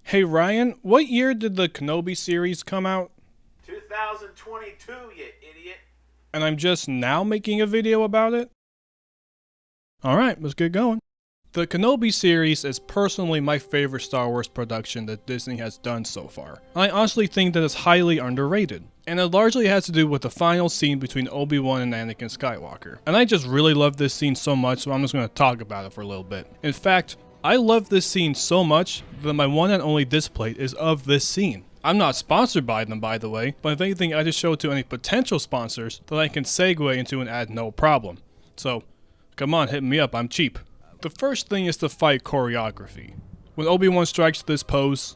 Hey Ryan, what year did the Kenobi series come out? 2022, you idiot. And I'm just now making a video about it? Alright, let's get going. The Kenobi series is personally my favorite Star Wars production that Disney has done so far. I honestly think that it's highly underrated. And it largely has to do with the final scene between Obi-Wan and Anakin Skywalker. And I just really love this scene so much, so I'm just going to talk about it for a little bit. In fact, I love this scene so much that my one and only display is of this scene. I'm not sponsored by them, by the way, but if anything, I just show it to any potential sponsors that I can segue into and add no problem. So, come on, hit me up, I'm cheap. The first thing is the fight choreography. When Obi-Wan strikes this pose,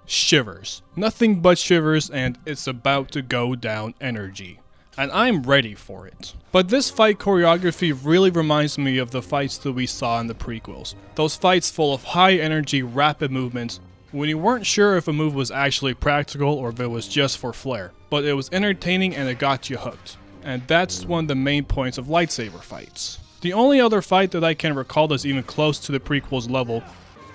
shivers. Nothing but shivers, and it's about to go down energy. And I'm ready for it. But this fight choreography really reminds me of the fights that we saw in the prequels. Those fights full of high energy, rapid movements, when you weren't sure if a move was actually practical or if it was just for flair. But it was entertaining and it got you hooked. And that's one of the main points of lightsaber fights. The only other fight that I can recall that's even close to the prequels level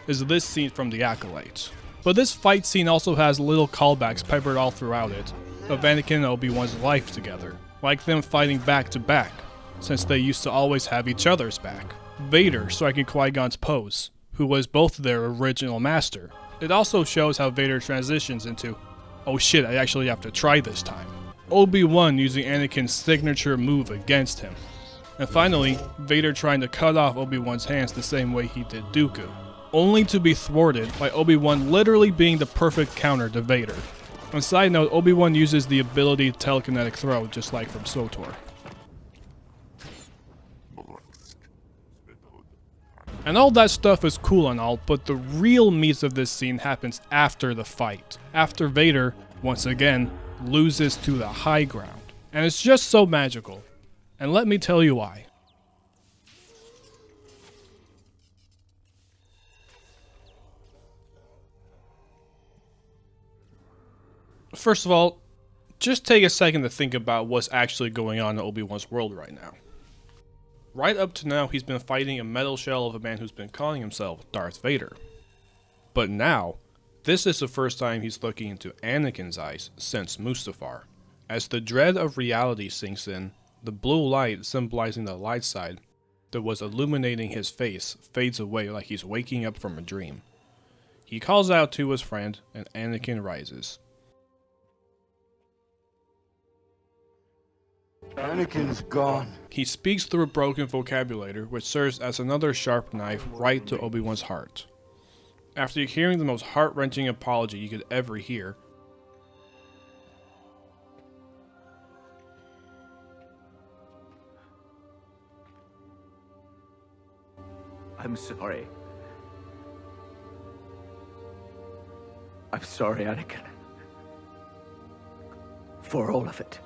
is this scene from The Acolyte. But this fight scene also has little callbacks peppered all throughout it, of Anakin and Obi-Wan's life together, like them fighting back to back, since they used to always have each other's back. Vader striking Qui-Gon's pose, who was both their original master. It also shows how Vader transitions into, oh shit, I actually have to try this time. Obi-Wan using Anakin's signature move against him. And finally, Vader trying to cut off Obi-Wan's hands the same way he did Dooku, only to be thwarted by Obi-Wan literally being the perfect counter to Vader. On a side note, Obi-Wan uses the ability to telekinetic throw, just like from SWTOR. And all that stuff is cool and all, but the real meat of this scene happens after the fight. After Vader, once again, loses to the high ground. And it's just so magical. And let me tell you why. First of all, just take a second to think about what's actually going on in Obi-Wan's world right now. Right up to now, he's been fighting a metal shell of a man who's been calling himself Darth Vader. But now, this is the first time he's looking into Anakin's eyes since Mustafar. As the dread of reality sinks in, the blue light symbolizing the light side that was illuminating his face fades away like he's waking up from a dream. He calls out to his friend, and Anakin rises. Anakin's gone. He speaks through a broken vocabulary, which serves as another sharp knife right to Obi-Wan's heart. After hearing the most heart-wrenching apology you could ever hear, I'm sorry. I'm sorry, Anakin. For all of it.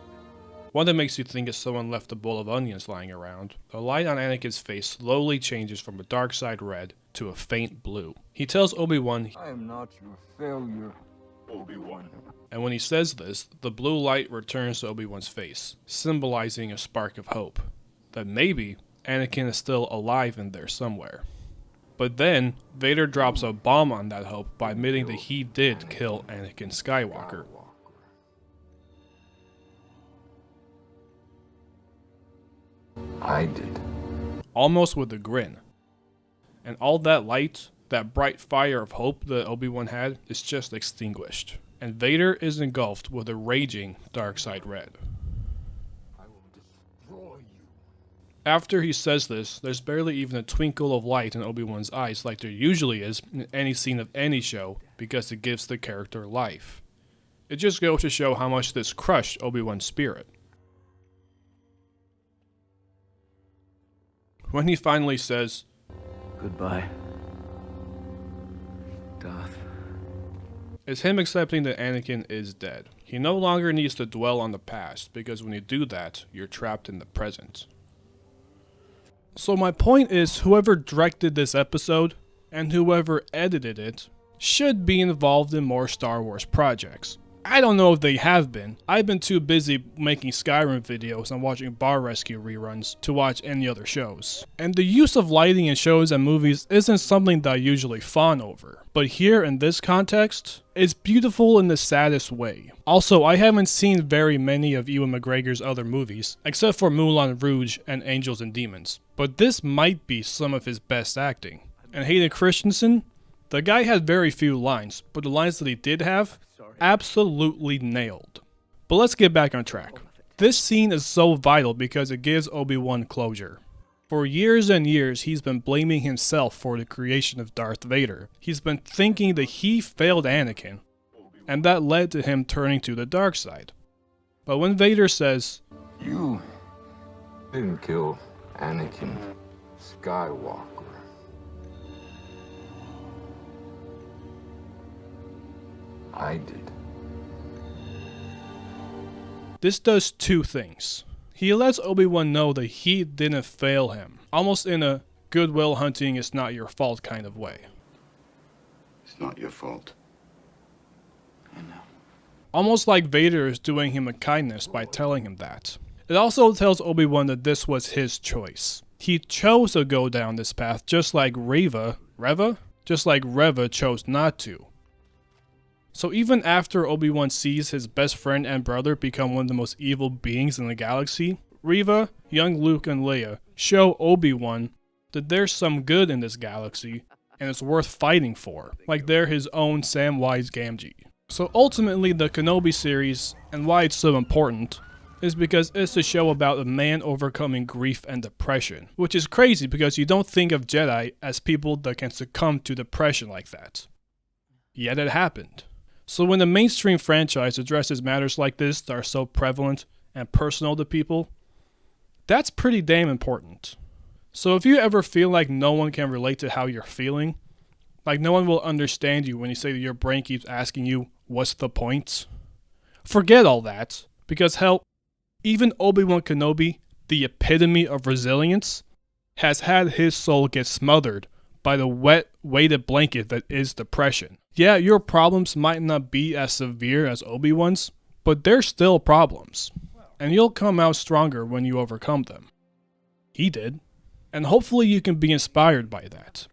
one that makes you think if someone left a bowl of onions lying around. The light on Anakin's face slowly changes from a dark side red to a faint blue. He tells Obi-Wan, I am not your failure, Obi-Wan. And when he says this, the blue light returns to Obi-Wan's face, symbolizing a spark of hope. That maybe Anakin is still alive in there somewhere. But then, Vader drops a bomb on that hope by admitting that he did kill Anakin Skywalker. I did. Almost with a grin. And all that light, that bright fire of hope that Obi-Wan had, is just extinguished. And Vader is engulfed with a raging dark side red. I will destroy you. After he says this, there's barely even a twinkle of light in Obi-Wan's eyes like there usually is in any scene of any show, because it gives the character life. It just goes to show how much this crushed Obi-Wan's spirit. When he finally says, Goodbye, Darth. it's him accepting that Anakin is dead. He no longer needs to dwell on the past, because when you do that, you're trapped in the present. So my point is, whoever directed this episode, and whoever edited it, should be involved in more Star Wars projects. I don't know if they have been. I've been too busy making Skyrim videos and watching Bar Rescue reruns to watch any other shows. And the use of lighting in shows and movies isn't something that I usually fawn over. But here in this context, it's beautiful in the saddest way. Also, I haven't seen very many of Ewan McGregor's other movies, except for Moulin Rouge and Angels and Demons. But this might be some of his best acting. And Hayden Christensen? The guy had very few lines, but the lines that he did have, absolutely nailed. But let's get back on track. This scene is so vital because it gives Obi-Wan closure. For years and years, he's been blaming himself for the creation of Darth Vader. He's been thinking that he failed Anakin, and that led to him turning to the dark side. But when Vader says, You didn't kill Anakin Skywalker. I did. this does two things. He lets Obi-Wan know that he didn't fail him, almost in a goodwill hunting is not your fault kind of way. It's not your fault. I know. Almost like Vader is doing him a kindness by telling him that. It also tells Obi-Wan that this was his choice. He chose to go down this path just like Reva chose not to. So even after Obi-Wan sees his best friend and brother become one of the most evil beings in the galaxy, Reva, young Luke, and Leia show Obi-Wan that there's some good in this galaxy and it's worth fighting for, like they're his own Samwise Gamgee. So ultimately the Kenobi series, and why it's so important, is because it's a show about a man overcoming grief and depression, which is crazy because you don't think of Jedi as people that can succumb to depression like that. Yet it happened. So when the mainstream franchise addresses matters like this that are so prevalent and personal to people, that's pretty damn important. So if you ever feel like no one can relate to how you're feeling, like no one will understand you when you say that your brain keeps asking you, what's the point? Forget all that, because hell, even Obi-Wan Kenobi, the epitome of resilience, has had his soul get smothered by the wet, weighted blanket that is depression. Yeah, your problems might not be as severe as Obi-Wan's, but they're still problems. And you'll come out stronger when you overcome them. He did. And hopefully you can be inspired by that.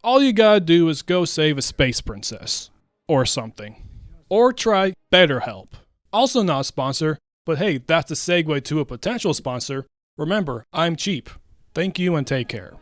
All you gotta do is go save a space princess. Or something. Or try BetterHelp. Also not a sponsor, but hey, that's a segue to a potential sponsor. Remember, I'm cheap. Thank you and take care.